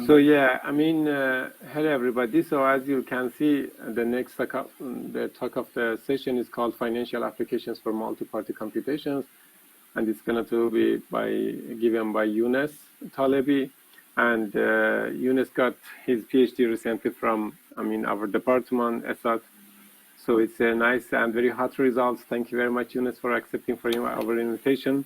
So yeah, I mean, hello everybody. So as you can see, the next talk of the session is called Financial Applications for Multi-Party Computations, and it's going to be given by Younes Tailibi, and Younes got his PhD recently from, our department, ESAT. So it's a nice and very hot results. Thank you very much, Younes, for accepting our invitation.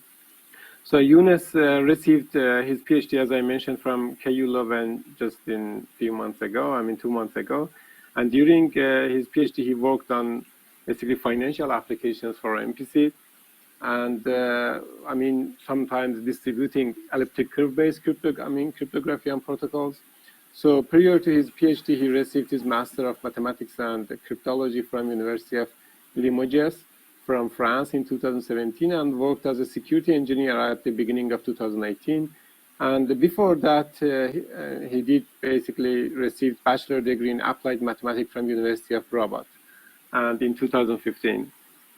So Younes received his PhD, as I mentioned, from KU Leuven just in a few months ago, 2 months ago. And during his PhD, he worked on basically financial applications for MPC. And sometimes distributing elliptic curve-based cryptography and protocols. So prior to his PhD, he received his Master of Mathematics and Cryptology from University of Limoges from France in 2017, and worked as a security engineer at the beginning of 2018. And before that, he did basically receive bachelor degree in applied mathematics from University of Rabat, and in 2015.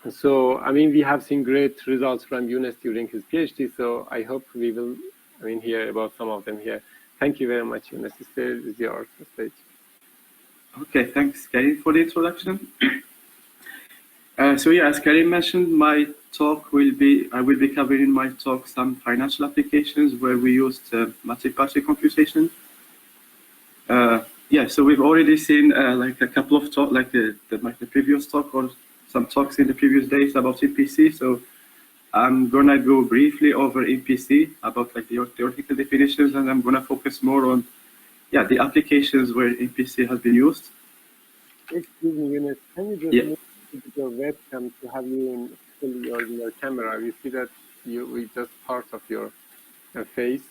So, we have seen great results from Younes during his PhD, so I hope we will, hear about some of them here. Thank you very much, Younes. This is your stage. Okay, thanks, Karim, for the introduction. So yeah, as Karim mentioned, I will be covering in my talk some financial applications where we used multi-party computation. Yeah, so we've already seen like a couple of talks, like the previous talk or some talks in the previous days about MPC. So I'm gonna go briefly over MPC, about like the theoretical definitions, and I'm gonna focus more on the applications where MPC has been used. Excuse me, Younes, can you just move your webcam to have you in your camera? We see that we just part of your face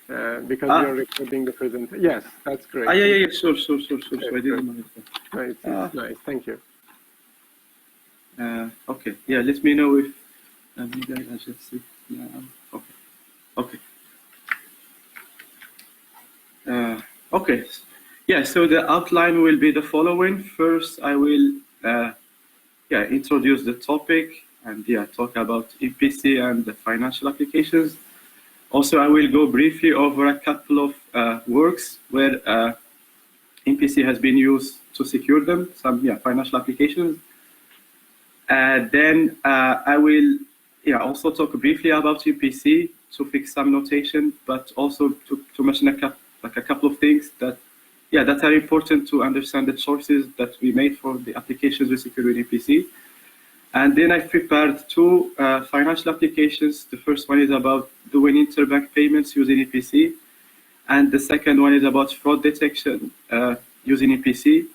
because you're recording the presentation. Yes, that's great. Yeah, sure. I didn't know it. Nice, nice, thank you. Okay, yeah, let me know if maybe I just see now. Okay. Okay, yeah, so the outline will be the following. First, I will introduce the topic and talk about MPC and the financial applications. Also, I will go briefly over a couple of works where MPC has been used to secure them, some financial applications. Then I will also talk briefly about MPC to fix some notation, but also to mention a couple of things that are important to understand the choices that we made for the applications we secure with MPC. And then I prepared two financial applications. The first one is about doing interbank payments using MPC, and the second one is about fraud detection using MPC.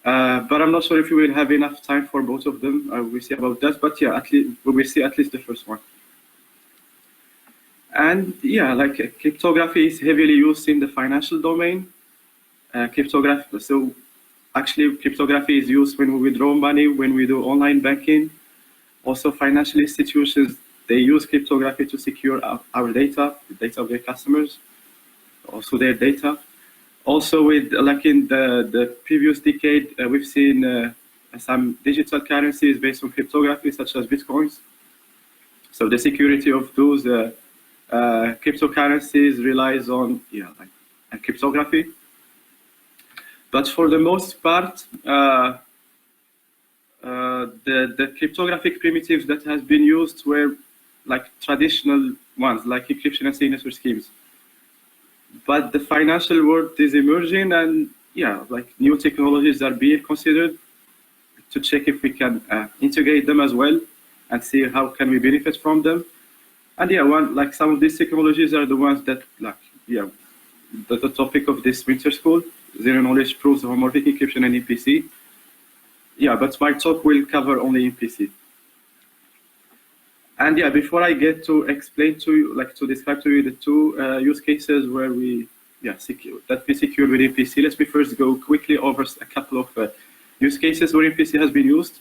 But I'm not sure if we will have enough time for both of them. We'll see about that, but at least we will see at least the first one. And like cryptography is heavily used in the financial domain. So actually cryptography is used when we withdraw money, when we do online banking. Also financial institutions, they use cryptography to secure our data, the data of their customers, also their data. Also with, like in the previous decade, we've seen some digital currencies based on cryptography, such as Bitcoins. So the security of those cryptocurrencies relies on cryptography. But for the most part, the cryptographic primitives that has been used were like traditional ones, like encryption and signature schemes. But the financial world is emerging, and like new technologies are being considered to check if we can integrate them as well and see how can we benefit from them. And some of these technologies are the ones that the topic of this winter school. Zero knowledge proofs, homomorphic encryption, and MPC. But my talk will cover only MPC. And before I get to explain to you, to describe to you the two use cases where we secured with MPC, let me first go quickly over a couple of use cases where MPC has been used.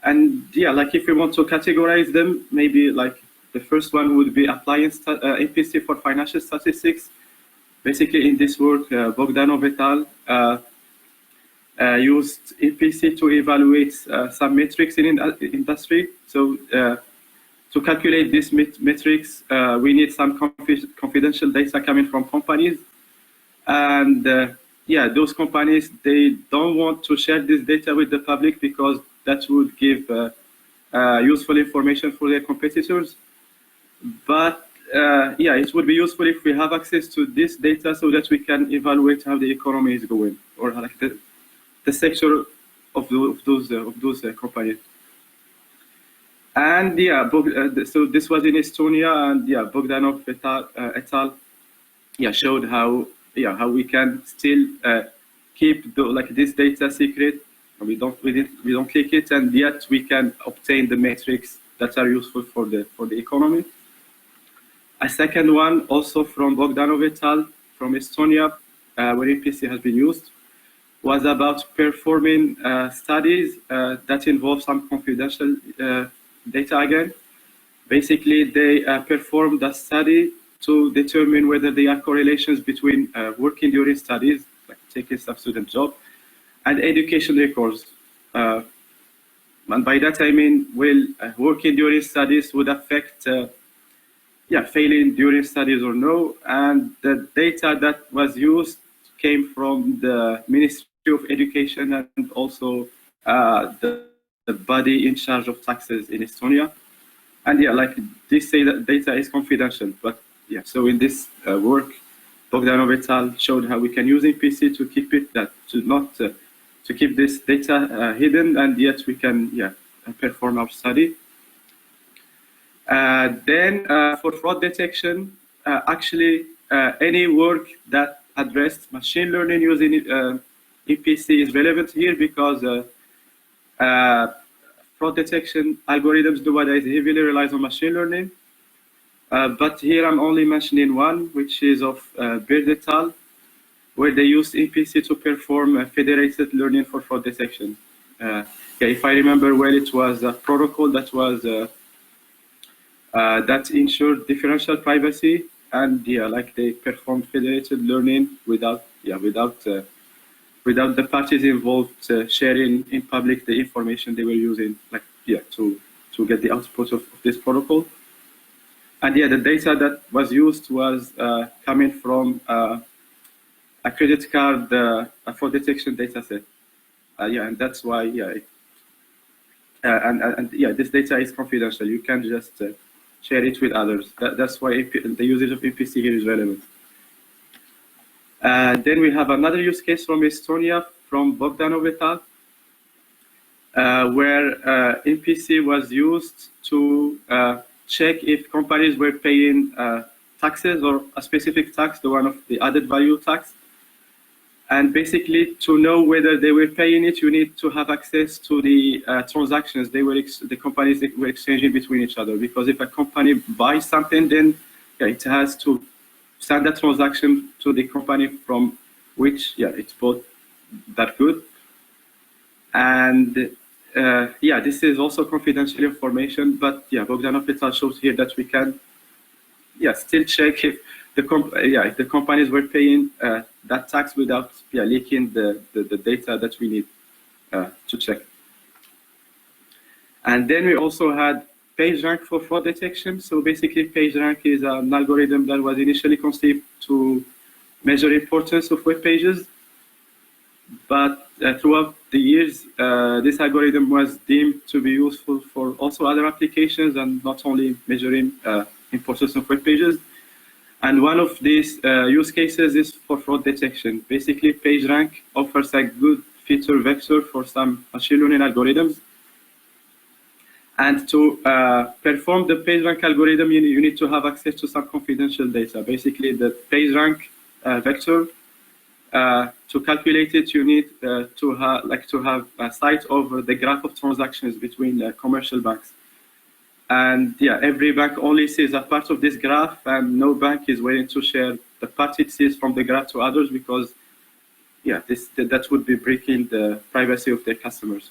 And if we want to categorize them, maybe the first one would be applying MPC for financial statistics. Basically, in this work, Bogdanov et al. Used MPC to evaluate some metrics in industry. So to calculate these metrics, we need some confidential data coming from companies. And yeah, those companies, they don't want to share this data with the public because that would give useful information for their competitors. But yeah, it would be useful if we have access to this data so that we can evaluate how the economy is going, or like the sector of those companies. And yeah, so this was in Estonia, and yeah, Bogdanov et al. Yeah, showed how we can still keep this data secret. We don't click it, and yet we can obtain the metrics that are useful for the economy. A second one, also from Bogdanov et al. From Estonia, where MPC has been used, was about performing studies that involve some confidential data again. Basically, they performed a study to determine whether there are correlations between working during studies, like taking some student job, and education records. And by that I mean, working during studies would affect failing during studies or no. And the data that was used came from the Ministry of Education and also the body in charge of taxes in Estonia. And yeah, like this data is confidential, but yeah, so in this work, Bogdanov et al. Showed how we can use MPC to keep it, to keep this data hidden, and yet we can perform our study. Then for fraud detection, actually any work that addressed machine learning using MPC is relevant here because fraud detection algorithms nowadays heavily relies on machine learning. But here I'm only mentioning one, which is of Bird et al., where they used MPC to perform federated learning for fraud detection. If I remember well, it was a protocol that was that ensured differential privacy, and they performed federated learning without the parties involved sharing in public the information they were using, to get the output of this protocol. And the data that was used was coming from a credit card fraud detection data set. And that's why, this data is confidential. You can't just share it with others. That's why the usage of MPC here is relevant. Then we have another use case from Estonia, from Bogdanov et al., where MPC was used to check if companies were paying taxes or a specific tax, the one of the added value tax. And basically, to know whether they were paying it, you need to have access to the transactions the companies were exchanging between each other. Because if a company buys something, then it has to send that transaction to the company from which it bought that good. And this is also confidential information, but Bogdanov et al. Shows here that we can still check if the companies were paying that tax without leaking the data that we need to check. And then we also had PageRank for fraud detection. So basically, PageRank is an algorithm that was initially conceived to measure importance of web pages. But throughout the years, this algorithm was deemed to be useful for also other applications and not only measuring importance of web pages. And one of these use cases is for fraud detection. Basically, PageRank offers a good feature vector for some machine learning algorithms. And to perform the PageRank algorithm, you need to have access to some confidential data. Basically, the PageRank vector, to calculate it, you need to have a sight over the graph of transactions between commercial banks. And every bank only sees a part of this graph, and no bank is willing to share the part it sees from the graph to others because that would be breaking the privacy of their customers.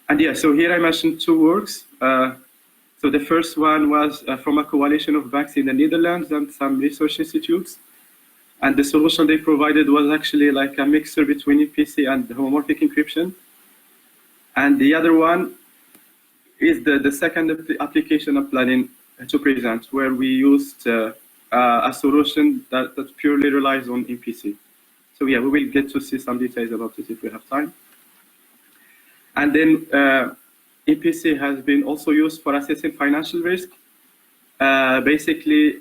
And so here I mentioned two works. So the first one was from a coalition of banks in the Netherlands and some research institutes. And the solution they provided was actually like a mixture between MPC and homomorphic encryption. And the other one is the second application I'm planning to present, where we used a solution that purely relies on MPC. So yeah, we will get to see some details about it if we have time. And then MPC has been also used for assessing financial risk. Basically,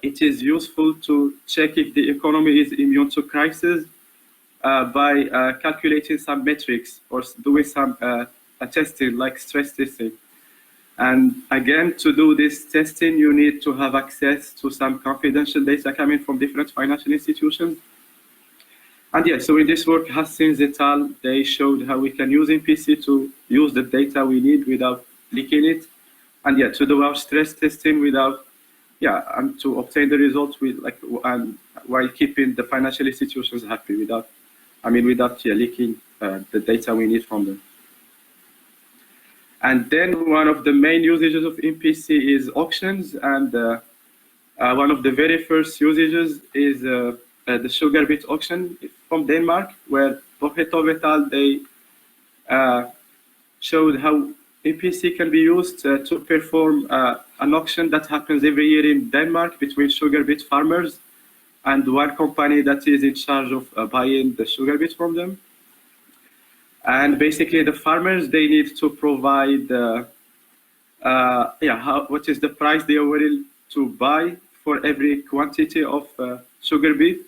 it is useful to check if the economy is immune to crisis by calculating some metrics or doing some testing, like stress testing. And again, to do this testing, you need to have access to some confidential data coming from different financial institutions. And yeah, so in this work, Hassins et al., they showed how we can use MPC to use the data we need without leaking it. And yeah, to do our stress testing without, and to obtain the results with while keeping the financial institutions happy without leaking the data we need from them. And then one of the main usages of MPC is auctions, and one of the very first usages is the sugar beet auction from Denmark, where Bohetov et al., they showed how MPC can be used to perform an auction that happens every year in Denmark between sugar beet farmers and one company that is in charge of buying the sugar beet from them. And basically, the farmers, they need to provide what is the price they are willing to buy for every quantity of sugar beet,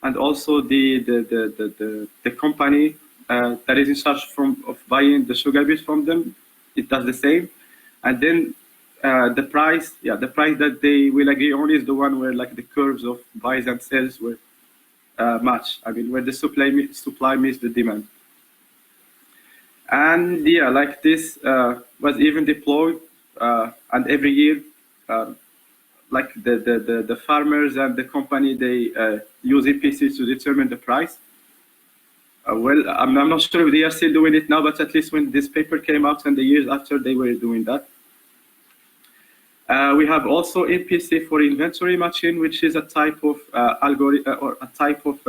and also the company that is in charge of buying the sugar beet from them, it does the same. And then the price that they will agree on is the one where the curves of buys and sells will match. I mean, where the supply meets the demand. And this was even deployed, and every year, the farmers and the company, they use MPC to determine the price. Well, I'm not sure if they are still doing it now, but at least when this paper came out and the years after, they were doing that. We have also MPC for inventory matching, which is a type of algorithm, or a type of,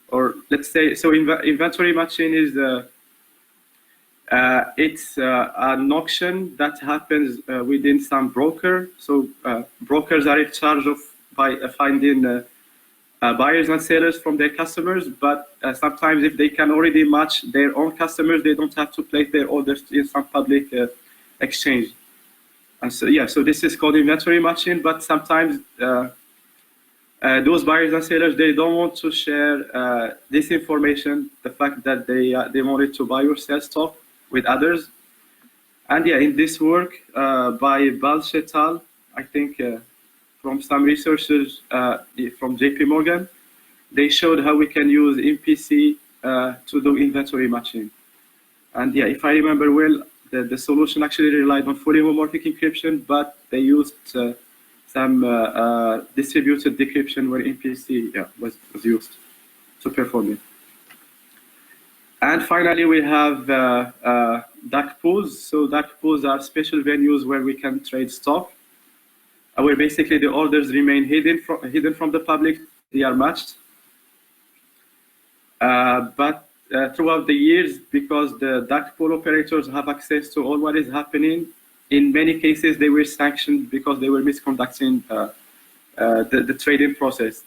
or let's say, so inventory matching is it's an auction that happens within some broker. So brokers are in charge of finding buyers and sellers from their customers, but sometimes if they can already match their own customers, they don't have to place their orders in some public exchange. And so so this is called inventory matching, but sometimes those buyers and sellers, they don't want to share this information, the fact that they wanted to buy or sell stock with others. And in this work by Balch et al., I think from some researchers from JP Morgan, they showed how we can use MPC to do inventory matching. And if I remember well, the solution actually relied on fully homomorphic encryption, but they used some distributed decryption where MPC was used to perform it. And finally, we have dark pools. So dark pools are special venues where we can trade stock, where basically the orders remain hidden from the public. They are matched. But throughout the years, because the dark pool operators have access to all what is happening, in many cases they were sanctioned because they were misconducting the trading process.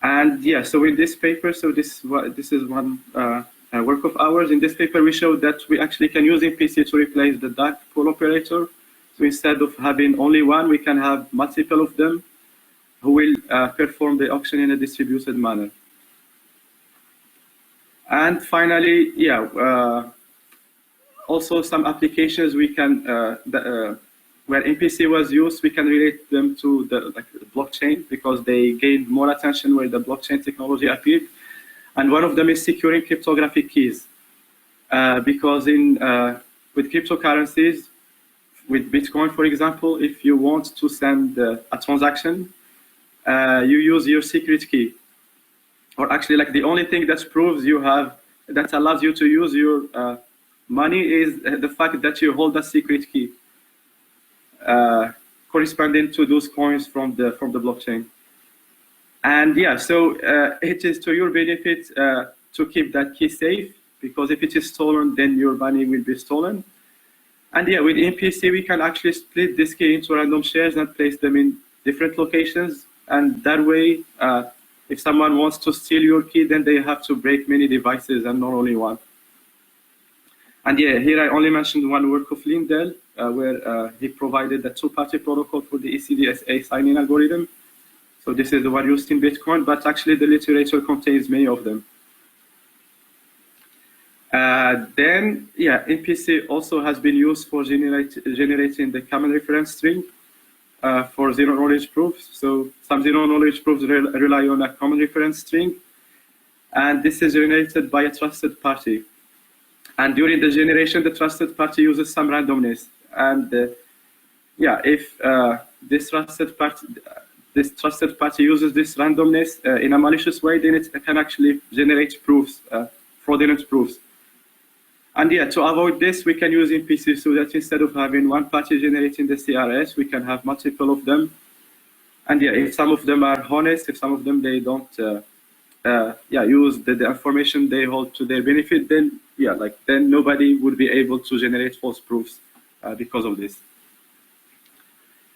And so in this paper, so this is one work of ours. In this paper, we showed that we actually can use MPC to replace the dark pool operator. So instead of having only one, we can have multiple of them who will perform the auction in a distributed manner. And finally, also some applications we can where MPC was used, we can relate them to the blockchain, because they gained more attention where the blockchain technology appeared. And one of them is securing cryptographic keys, because with cryptocurrencies, with Bitcoin, for example, if you want to send a transaction, you use your secret key, or actually the only thing that proves you have, that allows you to use your money is the fact that you hold a secret key. Corresponding to those coins from the blockchain. And so it is to your benefit to keep that key safe, because if it is stolen, then your money will be stolen. And yeah, with MPC, we can actually split this key into random shares and place them in different locations. And that way, if someone wants to steal your key, then they have to break many devices and not only one. And yeah, here I only mentioned one work of Lindell, where he provided the two-party protocol for the ECDSA sign-in algorithm. So this is the one used in Bitcoin, but actually the literature contains many of them. Then, yeah, MPC also has been used for generating the common reference string for zero-knowledge proofs. So some zero-knowledge proofs rely on a common reference string, and this is generated by a trusted party. And during the generation, the trusted party uses some randomness. And yeah, if this trusted party uses this randomness in a malicious way, then it can actually generate proofs, fraudulent proofs. And yeah, to avoid this, we can use MPC so that instead of having one party generating the CRS, we can have multiple of them. And yeah, if some of them are honest, if some of them they don't use the information they hold to their benefit, then yeah, then nobody would be able to generate false proofs because of this.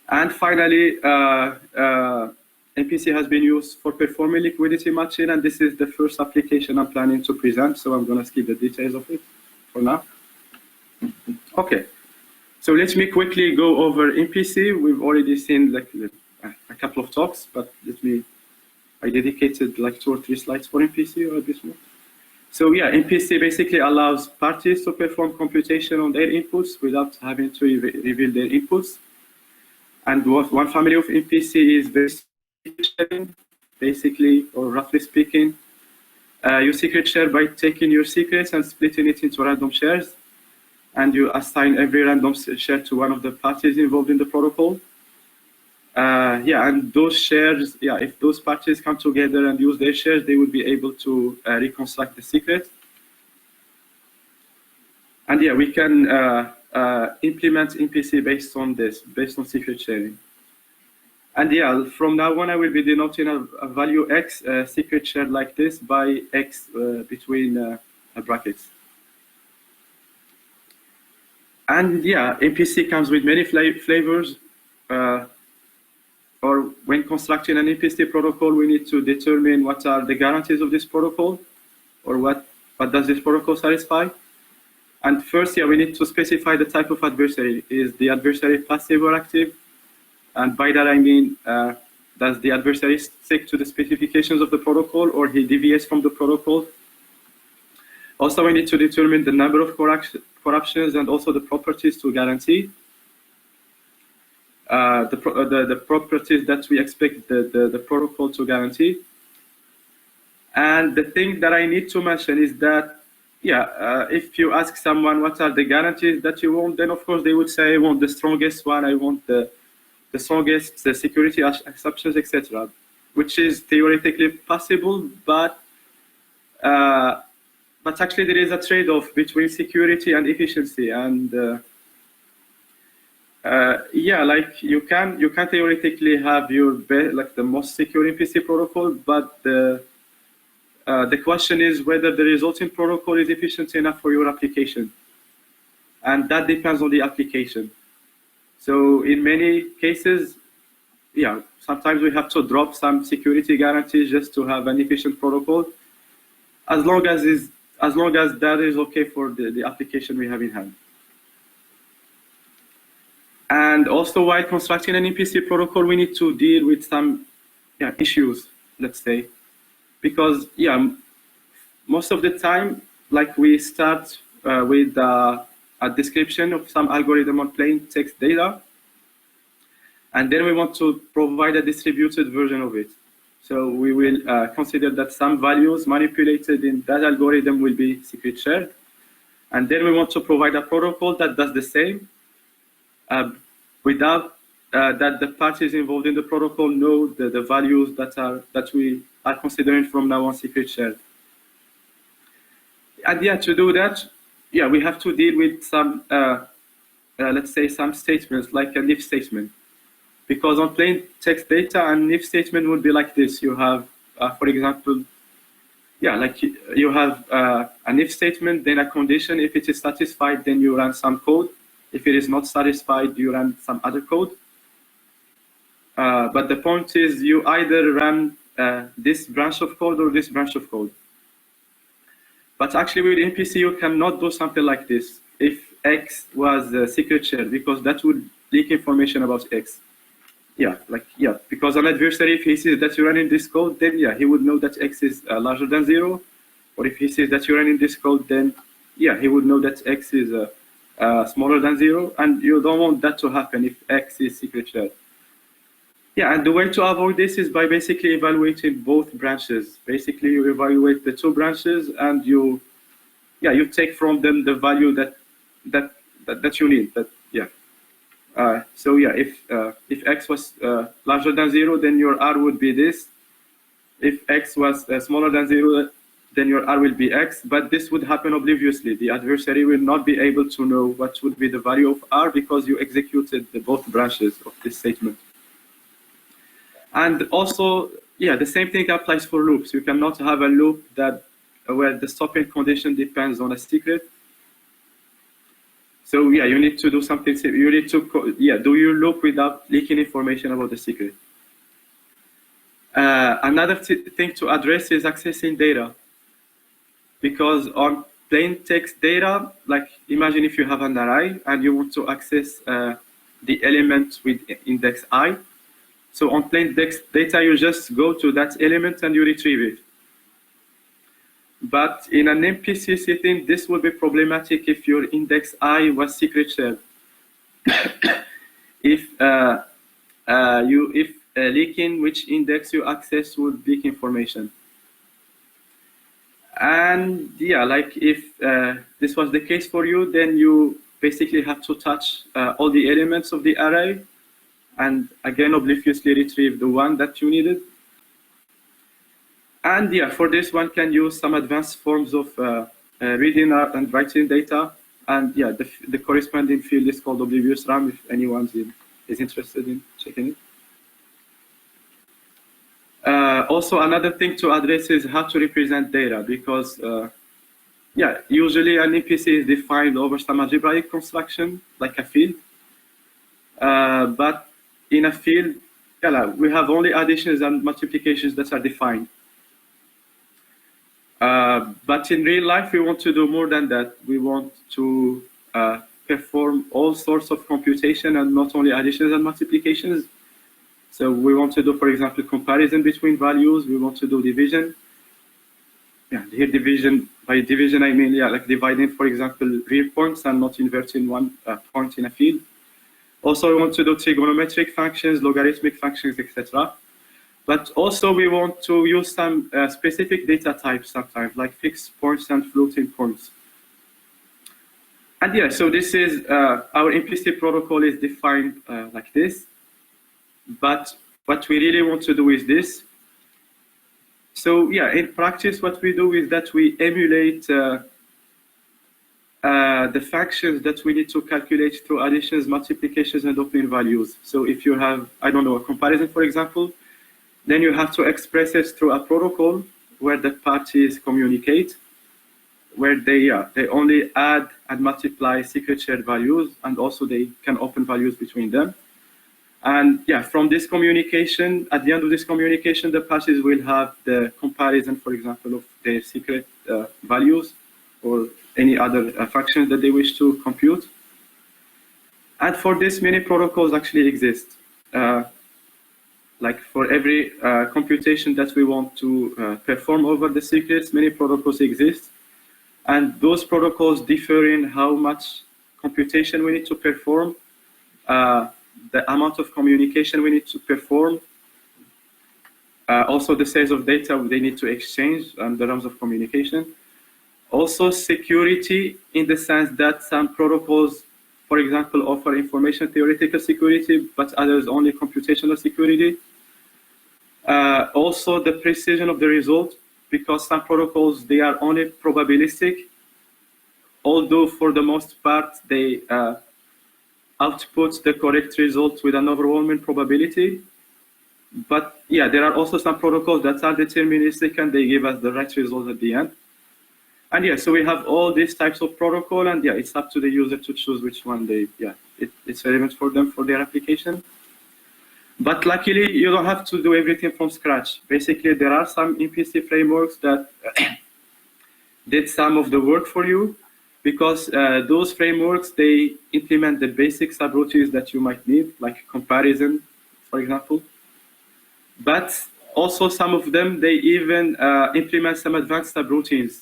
And finally, MPC has been used for performing liquidity matching, and this is the first application I'm planning to present, so I'm going to skip the details of it for now. Okay, so let me quickly go over MPC. We've already seen a couple of talks, but I dedicated like 2 or 3 slides for MPC or a bit more. So yeah, MPC basically allows parties to perform computation on their inputs without having to reveal their inputs. And one family of MPC is very sharing, basically, or roughly speaking. You secret share by taking your secrets and splitting it into random shares. And you assign every random share to one of the parties involved in the protocol. Yeah, and those shares, yeah, if those parties come together and use their shares, they will be able to reconstruct the secret. And yeah, we can implement MPC based on this, based on secret sharing. And yeah, from now on, I will be denoting a value X, secret shared like this, by X between brackets. And yeah, MPC comes with many flavors. Or when constructing an MPC protocol, we need to determine what are the guarantees of this protocol, or what does this protocol satisfy. And first, yeah, we need to specify the type of adversary. Is the adversary passive or active? And by that I mean, does the adversary stick to the specifications of the protocol, or he deviates from the protocol? Also, we need to determine the number of corruptions and also the properties to guarantee. The properties that we expect the protocol to guarantee. And the thing that I need to mention is that, yeah, if you ask someone what are the guarantees that you want, then of course they would say, I want the strongest one, I want the strongest security exceptions, etc., which is theoretically possible, but actually there is a trade-off between security and efficiency. And yeah, like you can theoretically have your the most secure MPC protocol, but the question is whether the resulting protocol is efficient enough for your application, and that depends on the application. So in many cases, yeah, sometimes we have to drop some security guarantees just to have an efficient protocol, as long as that is okay for the application we have in hand. And also, while constructing an MPC protocol, we need to deal with some issues, let's say, because yeah, most of the time, like we start with a description of some algorithm on plain text data, and then we want to provide a distributed version of it. So we will consider that some values manipulated in that algorithm will be secret shared, and then we want to provide a protocol that does the same. Without that the parties involved in the protocol know the values that we are considering from now on secret shared. And yeah, to do that, yeah, we have to deal with some, let's say, some statements like an if statement, because on plain text data, an if statement would be like this. You have, for example, yeah, like you have an if statement, then a condition. If it is satisfied, then you run some code. If it is not satisfied, you run some other code. But the point is, you either run this branch of code or this branch of code. But actually with MPC, you cannot do something like this if X was secret shared, because that would leak information about X. Because an adversary, if he sees that you run in this code, then he would know that X is larger than 0. Or if he sees that you run in this code, then he would know that X is smaller than 0. And you don't want that to happen if X is secret shared. And the way to avoid this is by basically evaluating both branches. Basically, you evaluate the two branches, and you take from them the value that you need. If X was larger than 0, then your R would be this. If X was smaller than 0, then your R will be X. But this would happen obliviously. The adversary will not be able to know what would be the value of R because you executed both branches of this statement. And also, the same thing applies for loops. You cannot have a loop where the stopping condition depends on a secret. So you need to do something. You need to do your loop without leaking information about the secret. Another thing to address is accessing data, because on plain text data, like imagine if you have an array and you want to access the element with index I. So on plain text data, you just go to that element and you retrieve it. But in an MPC setting, this would be problematic if your index I was secret shared. if leaking which index you access would leak information. And if this was the case for you, then you basically have to touch all the elements of the array, and again obliviously retrieve the one that you needed. And for this one can use some advanced forms of reading and writing data. And the corresponding field is called oblivious RAM if anyone is interested in checking it. Also, another thing to address is how to represent data, because usually an MPC is defined over some algebraic construction, like a field. But in a field, we have only additions and multiplications that are defined. But in real life, we want to do more than that. We want to perform all sorts of computation and not only additions and multiplications. So we want to do, for example, comparison between values. We want to do division. Here division, by division I mean like dividing, for example, real points and not inverting one point in a field. Also, we want to do trigonometric functions, logarithmic functions, etc. But also we want to use some specific data types sometimes, like fixed points and floating points. And so this is our MPC protocol is defined like this. But what we really want to do is this. So in practice, what we do is that we emulate the functions that we need to calculate through additions, multiplications, and opening values. So if you have, I don't know, a comparison, for example, then you have to express it through a protocol where the parties communicate, where they only add and multiply secret shared values, and also they can open values between them. And from this communication, at the end of this communication, the parties will have the comparison, for example, of their secret values or any other functions that they wish to compute. And for this, many protocols actually exist. Like for every computation that we want to perform over the secrets, many protocols exist. And those protocols differ in how much computation we need to perform, the amount of communication we need to perform, also the size of data they need to exchange, and the realms of communication. Also security, in the sense that some protocols, for example, offer information theoretical security, but others only computational security. Also the precision of the result, because some protocols, they are only probabilistic, although for the most part they output the correct result with an overwhelming probability. But there are also some protocols that are deterministic and they give us the right result at the end. And yeah, so we have all these types of protocol, and yeah, it's up to the user to choose which one it's relevant for them for their application. But luckily, you don't have to do everything from scratch. Basically, there are some MPC frameworks that did some of the work for you, because those frameworks, they implement the basic subroutines that you might need, like comparison, for example. But also some of them, they even implement some advanced subroutines.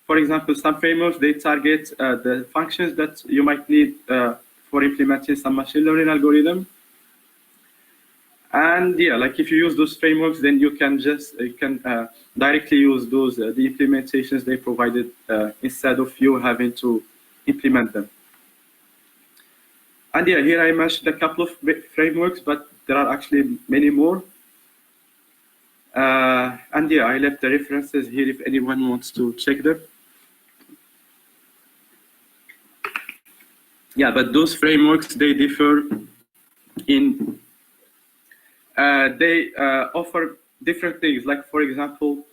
For example, some frameworks, they target the functions that you might need for implementing some machine learning algorithm. And yeah, like if you use those frameworks, then you can directly use those the implementations they provided instead of you having to implement them. And yeah, here I mentioned a couple of frameworks, but there are actually many more. And yeah, I left the references here if anyone wants to check them. Yeah, but those frameworks, they differ in they offer different things. Like, for example,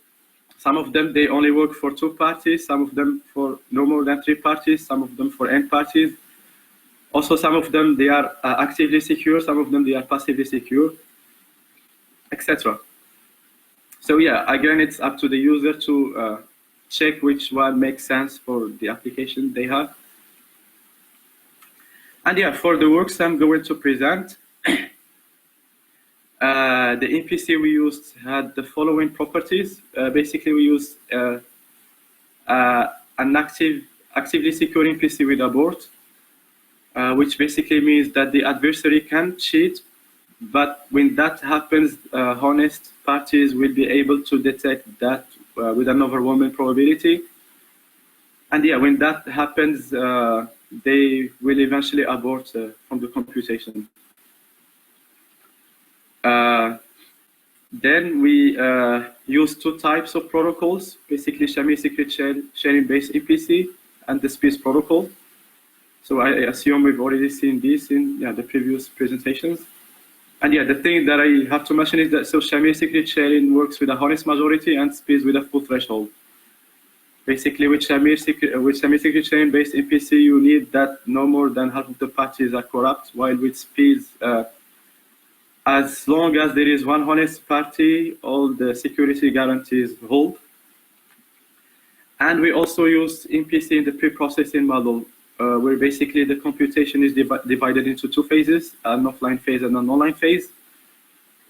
some of them, they only work for 2 parties, some of them for no more than 3 parties, some of them for n parties. Also, some of them, they are actively secure, some of them, they are passively secure, etc. So yeah, again, it's up to the user to check which one makes sense for the application they have. And yeah, for the works I'm going to present, the MPC we used had the following properties. Basically, we used an actively secure MPC with abort, which basically means that the adversary can cheat, but when that happens, honest parties will be able to detect that with an overwhelming probability. And yeah, when that happens, they will eventually abort from the computation. Then we use 2 types of protocols, basically Shamir secret sharing-based MPC and the SPIS protocol. So I assume we've already seen this in the previous presentations. And yeah, the thing that I have to mention is that Shamir secret sharing works with a honest majority and SPIS with a full threshold. Basically, with Shamir secret sharing-based MPC, you need that no more than half of the parties are corrupt, while with SPIS, as long as there is one honest party, all the security guarantees hold. And we also use MPC in the pre-processing model, where basically the computation is divided into 2 phases, an offline phase and an online phase.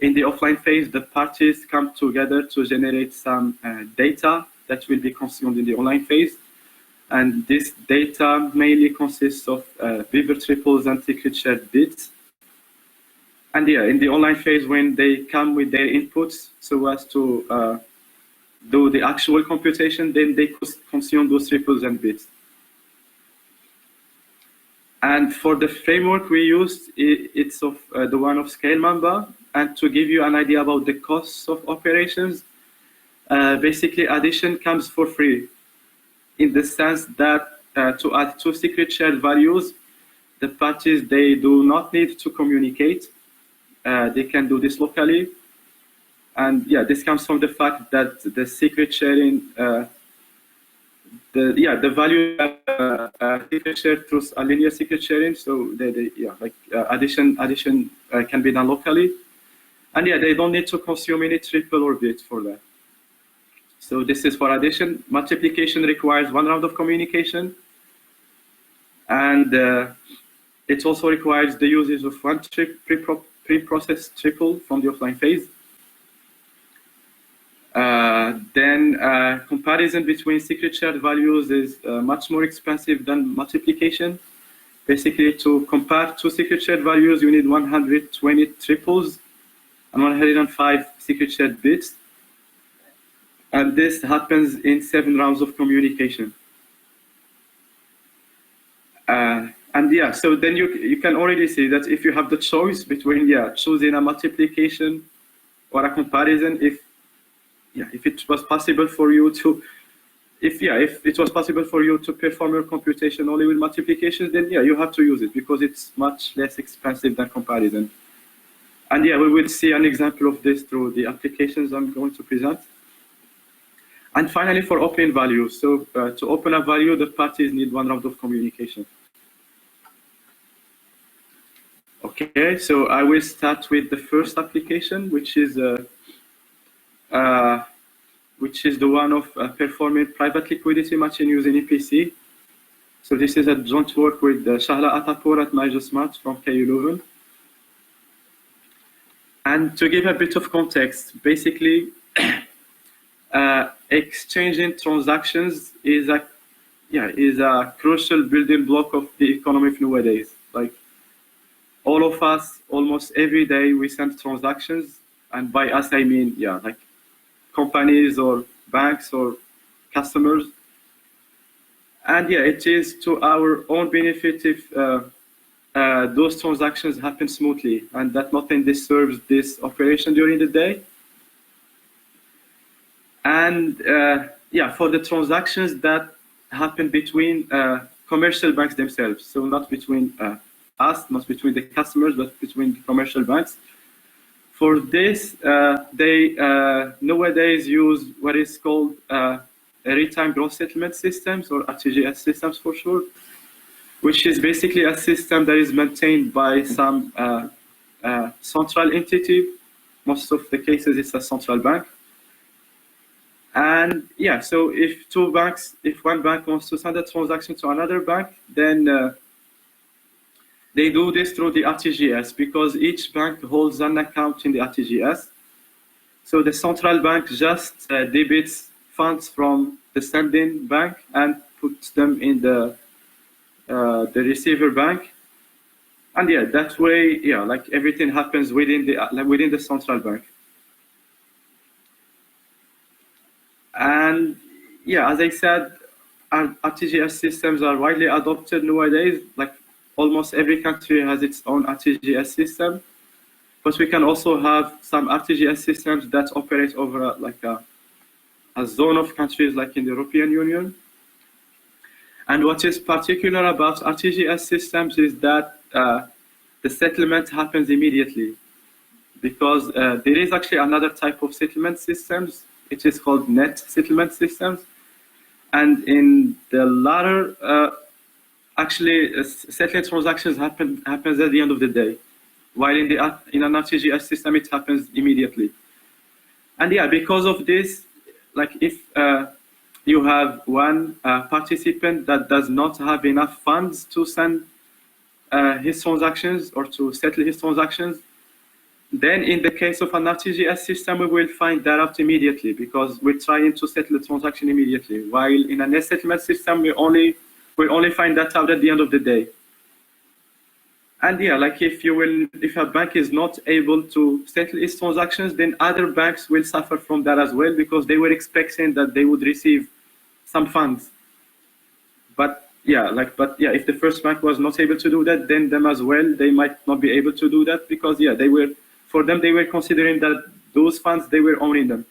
In the offline phase, the parties come together to generate some data that will be consumed in the online phase. And this data mainly consists of beaver triples and secret shared bits. And yeah, in the online phase, when they come with their inputs so as to do the actual computation, then they consume those triples and bits. And for the framework we used, it's of the one of Scale Mamba. And to give you an idea about the costs of operations, basically addition comes for free, in the sense that to add 2 secret shared values, the parties, they do not need to communicate. They can do this locally. And yeah, this comes from the fact that the secret sharing, the value secret shared through a linear secret sharing. So addition can be done locally. And yeah, they don't need to consume any triple or bit for that. So this is for addition. Multiplication requires 1 round of communication. And it also requires the usage of 1 pre-processed triple from the offline phase. Then comparison between secret shared values is much more expensive than multiplication. Basically, to compare 2 secret shared values, you need 120 triples and 105 secret shared bits. And this happens in 7 rounds of communication. And yeah, so then you can already see that if you have the choice between choosing a multiplication or a comparison, if it was possible for you to, if it was possible for you to perform your computation only with multiplication, then you have to use it because it's much less expensive than comparison. And we will see an example of this through the applications I'm going to present. And finally, for opening value. So to open a value, the parties need one round of communication. Okay, so I will start with the first application, which is the one of performing private liquidity matching using MPC. So this is a joint work with Shahla Atapour at Smart from KU Leuven. And to give a bit of context, basically, exchanging transactions is a crucial building block of the economy nowadays. Like all of us, almost every day, we send transactions, and by us I mean like companies or banks or customers. And it is to our own benefit if those transactions happen smoothly and that nothing disturbs this operation during the day. And for the transactions that happen between commercial banks themselves, so not between us, not between the customers, but between the commercial banks. For this, they nowadays use what is called real-time gross settlement systems, or RTGS systems for short, which is basically a system that is maintained by some central entity. Most of the cases, it's a central bank. And so if one bank wants to send a transaction to another bank, then they do this through the RTGS, because each bank holds an account in the RTGS. So the central bank just debits funds from the sending bank and puts them in the receiver bank. And that way, like everything happens within the central bank. And as I said, our RTGS systems are widely adopted nowadays. Like almost every country has its own RTGS system, but we can also have some RTGS systems that operate over a zone of countries, like in the European Union. And what is particular about RTGS systems is that the settlement happens immediately, because there is actually another type of settlement systems. It is called net settlement systems. And in the latter, actually, settling transactions happens at the end of the day, while in an RTGS system, it happens immediately. And because of this, like if you have one participant that does not have enough funds to send his transactions or to settle his transactions, then in the case of an RTGS system, we will find that out immediately, because we're trying to settle the transaction immediately. While in a net settlement system, we'll only find that out at the end of the day. And like if a bank is not able to settle its transactions, then other banks will suffer from that as well, because they were expecting that they would receive some funds. But if the first bank was not able to do that, then them as well, they might not be able to do that, because they were considering that those funds, they were owning them.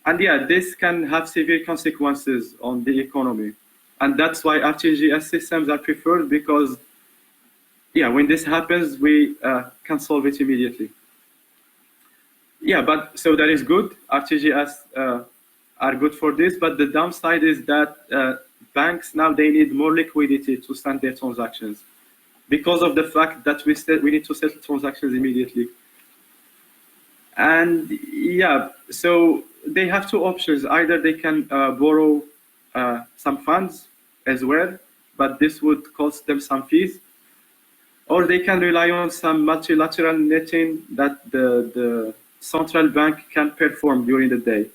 And this can have severe consequences on the economy. And that's why RTGS systems are preferred, because when this happens, we can solve it immediately. But so that is good. RTGS are good for this, but the downside is that banks now, they need more liquidity to send their transactions, because of the fact that we need to settle transactions immediately. And so they have two options. Either they can borrow some funds as well, but this would cost them some fees, or they can rely on some multilateral netting that the central bank can perform during the day.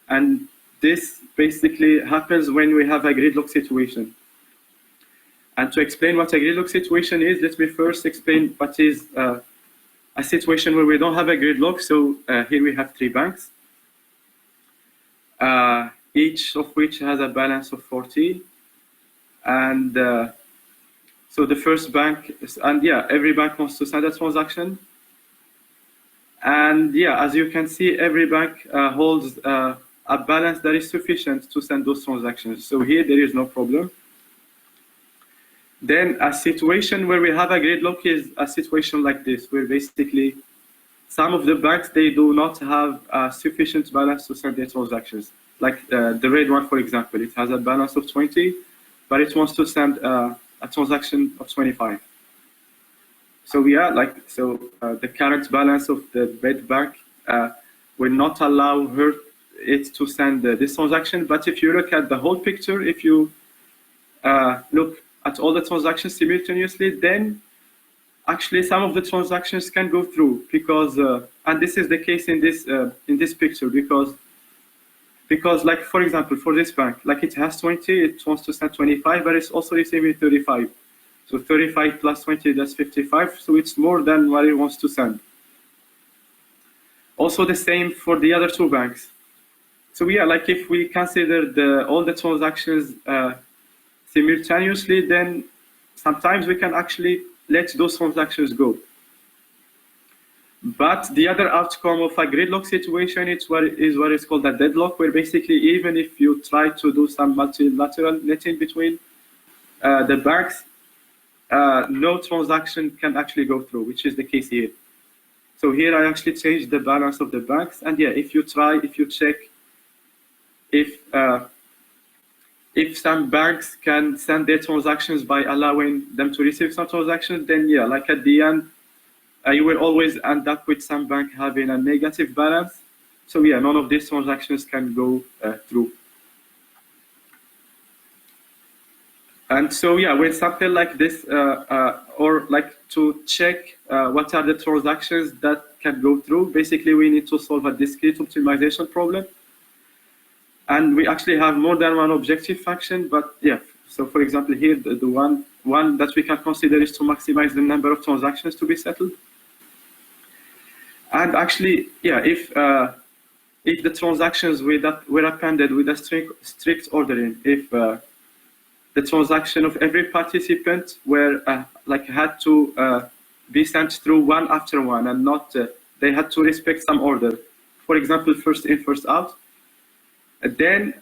And this basically happens when we have a gridlock situation. And to explain what a gridlock situation is, let me first explain what is a situation where we don't have a gridlock. So here we have 3 banks, each of which has a balance of 40. And so the first bank, every bank wants to send a transaction. And as you can see, every bank holds a balance that is sufficient to send those transactions. So here there is no problem. Then a situation where we have a gridlock is a situation like this, where basically some of the banks, they do not have a sufficient balance to send their transactions. like the red one, for example, it has a balance of 20, but it wants to send a transaction of 25. So yeah, the current balance of the red bank will not allow it to send this transaction. But if you look at the whole picture, if you look at all the transactions simultaneously, then actually some of the transactions can go through, because and this is the case in this picture, because like, for example, for this bank, like it has 20, it wants to send 25, but it's also receiving 35. So 35 plus 20, that's 55. So it's more than what it wants to send. Also the same for the other two banks. So yeah, like if we consider all the transactions simultaneously, then sometimes we can actually let those transactions go. But the other outcome of a gridlock situation is what is called a deadlock, where basically even if you try to do some multilateral netting between the banks, no transaction can actually go through, which is the case here. So here I actually changed the balance of the banks, and yeah, if you check if some banks can send their transactions by allowing them to receive some transactions, then yeah, like at the end, you will always end up with some bank having a negative balance. So yeah, none of these transactions can go through. And so yeah, with something like this, or like to check what are the transactions that can go through, basically we need to solve a discrete optimization problem. And we actually have more than one objective function, but yeah, so for example here, the one that we can consider is to maximize the number of transactions to be settled. And actually, yeah, if the transactions were appended with a strict ordering, if the transaction of every participant were had to be sent through one after one, and not they had to respect some order. For example, first in, first out. Then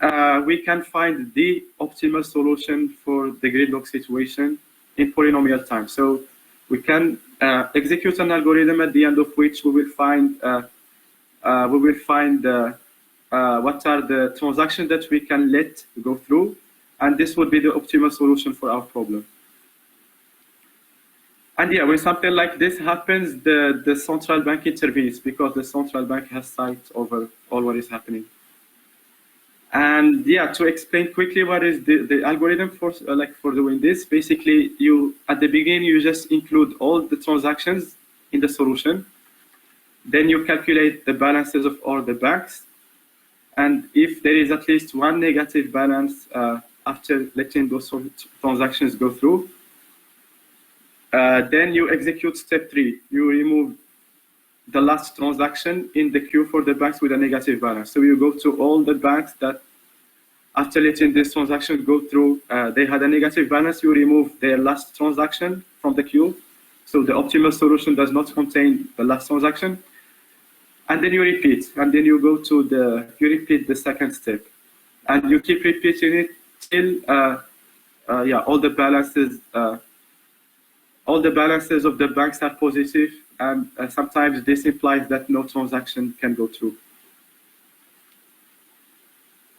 we can find the optimal solution for the gridlock situation in polynomial time. So we can execute an algorithm at the end of which we will find what are the transactions that we can let go through, and this would be the optimal solution for our problem. And yeah, when something like this happens, the central bank intervenes, because the central bank has sight over all what is happening. And yeah, to explain quickly what is the algorithm for doing this, basically at the beginning you just include all the transactions in the solution. Then you calculate the balances of all the banks. And if there is at least one negative balance after letting those transactions go through, then you execute step 3. You remove the last transaction in the queue for the banks with a negative balance. So you go to all the banks that, after letting this transaction go through, they had a negative balance. You remove their last transaction from the queue. So the optimal solution does not contain the last transaction. And then you repeat. And then you go to you repeat the second step. And you keep repeating it till all the balances of the banks are positive. And sometimes this implies that no transaction can go through.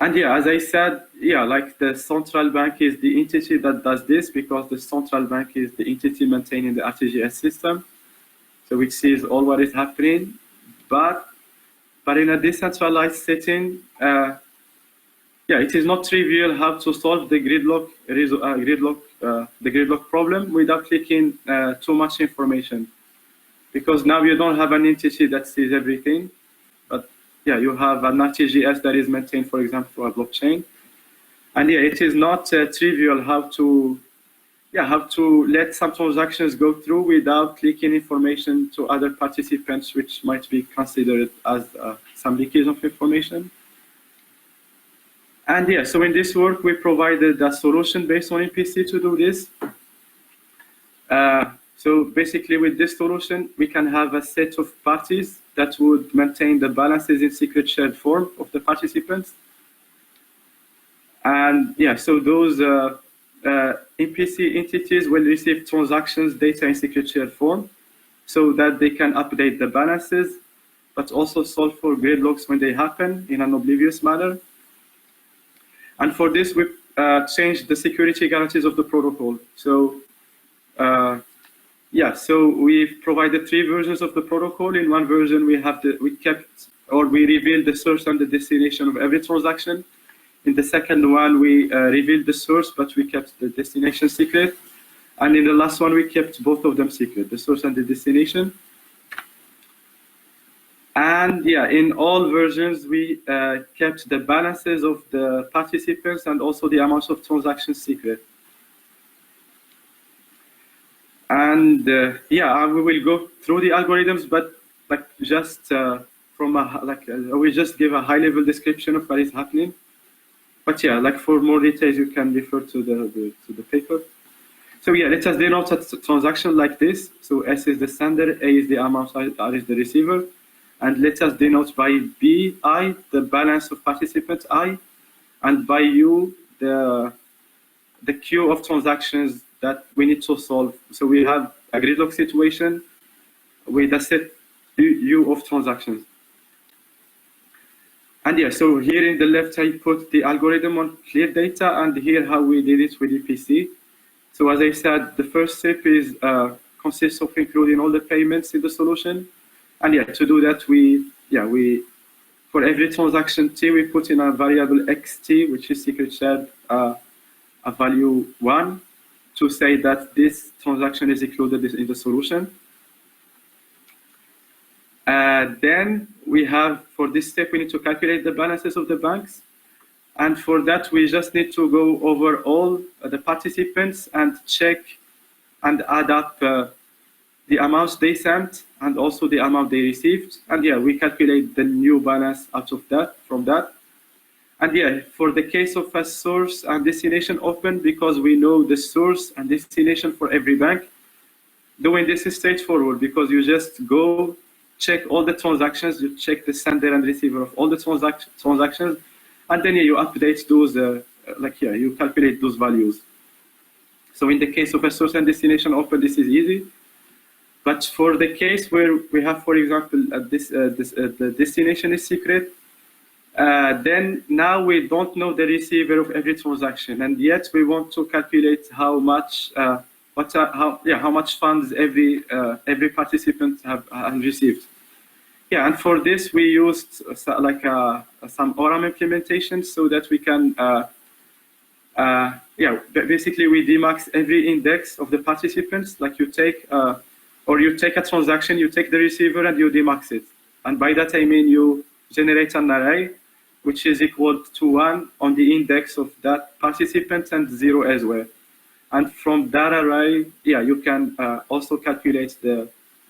And yeah, as I said, yeah, like the central bank is the entity that does this, because the central bank is the entity maintaining the RTGS system. So it sees all what is happening. But in a decentralized setting, yeah, it is not trivial how to solve the gridlock problem without clicking too much information. Because now you don't have an entity that sees everything, but yeah, you have an RTGS that is maintained, for example, for a blockchain. And yeah, it is not trivial how to let some transactions go through without leaking information to other participants, which might be considered as some leakage of information. And yeah, so in this work, we provided a solution based on MPC to do this. So basically, with this solution, we can have a set of parties that would maintain the balances in secret shared form of the participants. And yeah, so those MPC entities will receive transactions data in secret shared form so that they can update the balances, but also solve for gridlocks when they happen in an oblivious manner. And for this, we changed the security guarantees of the protocol. So yeah, so we've provided 3 versions of the protocol. In one version, we revealed the source and the destination of every transaction. In the second one, we revealed the source, but we kept the destination secret. And in the last one, we kept both of them secret, the source and the destination. And yeah, in all versions, we kept the balances of the participants and also the amounts of transactions secret. And yeah, we will go through the algorithms, but like just from a we just give a high-level description of what is happening. But yeah, like for more details, you can refer to the paper. So yeah, let us denote a transaction like this. So S is the sender, A is the amount, R is the receiver. And let us denote by B, I, the balance of participants, I, and by U, the queue of transactions that we need to solve. So we have a gridlock situation with a set U of transactions. And yeah, so here in the left, I put the algorithm on clear data, and here how we did it with EPC. So as I said, the first step is consists of including all the payments in the solution. And yeah, to do that, we for every transaction T, we put in a variable xt, which is secret shared a value 1, to say that this transaction is included in the solution. Then we have, for this step, we need to calculate the balances of the banks. And for that, we just need to go over all the participants and check and add up the amounts they sent and also the amount they received. And yeah, we calculate the new balance out of that, from that. And yeah, for the case of a source and destination open, because we know the source and destination for every bank, doing this is straightforward because you just go check all the transactions, you check the sender and receiver of all the transactions, and then you update those, you calculate those values. So in the case of a source and destination open, this is easy. But for the case where we have, for example, the destination is secret, then now we don't know the receiver of every transaction, and yet we want to calculate how much how much funds every participant have received. Yeah, and for this we used some ORAM implementation so that we can basically we demax every index of the participants. Like you take a transaction, you take the receiver and you demax it, and by that I mean you generate an array which is equal to 1 on the index of that participant and 0 as well. And from that array, yeah, you can also calculate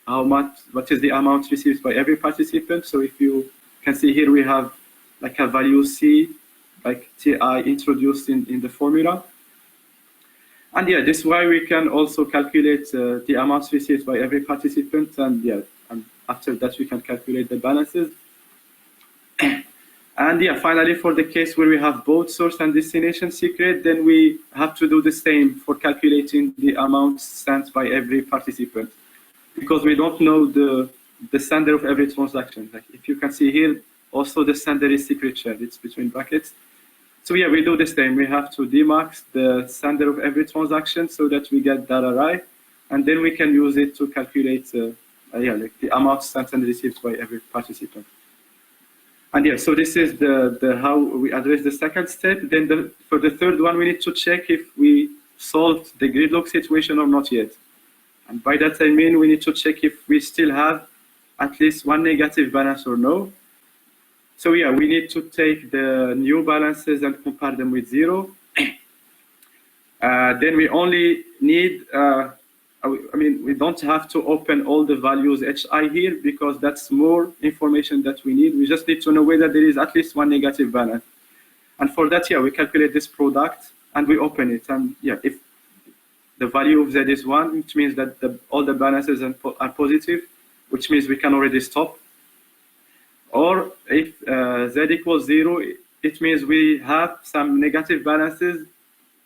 what is the amount received by every participant. So if you can see here, we have like a value C, like Ti introduced in the formula. And yeah, this is why we can also calculate the amounts received by every participant. And yeah, and after that, we can calculate the balances. And yeah, finally, for the case where we have both source and destination secret, then we have to do the same for calculating the amounts sent by every participant, because we don't know the sender of every transaction. Like if you can see here, also the sender is secret shared, it's between brackets. So yeah, we do the same. We have to demax the sender of every transaction so that we get that array, and then we can use it to calculate the amounts sent and received by every participant. And yeah, so this is the how we address the second step. Then for the third one, we need to check if we solved the gridlock situation or not yet. And by that I mean we need to check if we still have at least one negative balance or no. So yeah, we need to take the new balances and compare them with 0. Then we only need, we don't have to open all the values HI here because that's more information that we need. We just need to know whether there is at least one negative balance. And for that, yeah, we calculate this product and we open it. And yeah, if the value of Z is 1, which means that all the balances are positive, which means we can already stop. Or if Z equals 0, it means we have some negative balances,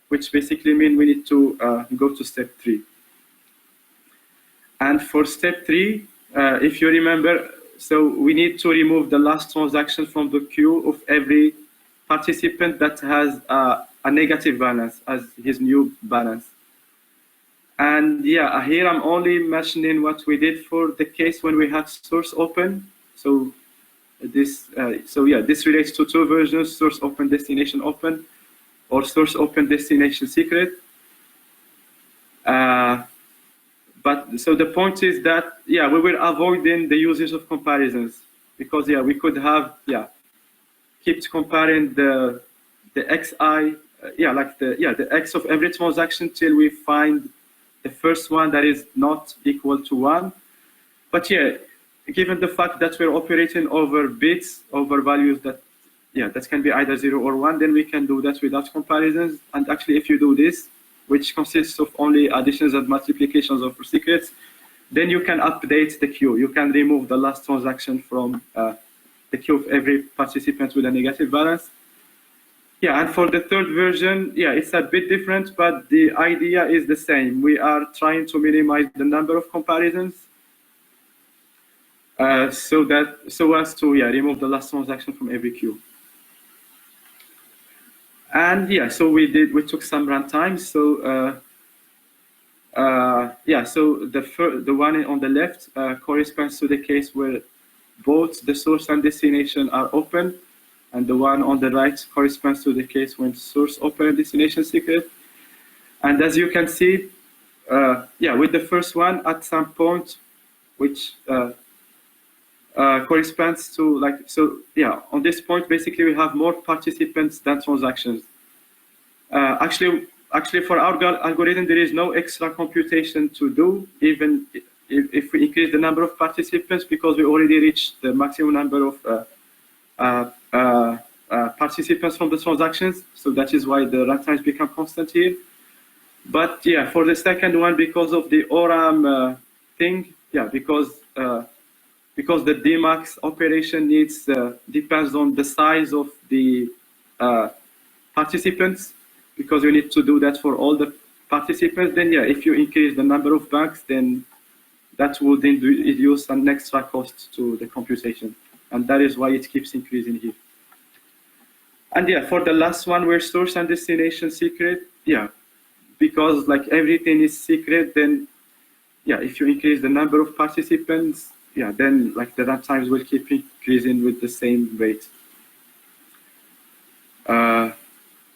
which basically mean we need to go to step 3. And for step 3, if you remember, so we need to remove the last transaction from the queue of every participant that has a negative balance as his new balance. And yeah, here I'm only mentioning what we did for the case when we had source open. So this, this relates to two versions: source open, destination open, or source open, destination secret. But so the point is that we were avoiding the usage of comparisons, because we could have kept comparing the xi the x of every transaction till we find the first one that is not equal to 1. But given the fact that we're operating over bits, over values that that can be either 0 or 1, then we can do that without comparisons. And actually, if you do this, which consists of only additions and multiplications of secrets, then you can update the queue. You can remove the last transaction from the queue of every participant with a negative balance. And for the third version, it's a bit different, but the idea is the same. We are trying to minimize the number of comparisons so as to remove the last transaction from every queue. And so we took some runtimes. So so the one on the left corresponds to the case where both the source and destination are open, and the one on the right corresponds to the case when source open and destination secret. And as you can see, with the first one, at some point, which corresponds to on this point, basically we have more participants than transactions. Actually, for our algorithm, there is no extra computation to do, even if we increase the number of participants, because we already reached the maximum number of participants from the transactions. So that is why the runtimes become constant here. But for the second one, because of the ORAM thing, because the dmax operation depends on the size of the participants, because you need to do that for all the participants, then if you increase the number of banks, then that would induce an extra cost to the computation. And that is why it keeps increasing here. And for the last one, where source and destination secret, because everything is secret, then if you increase the number of participants, then the runtimes will keep increasing with the same rate.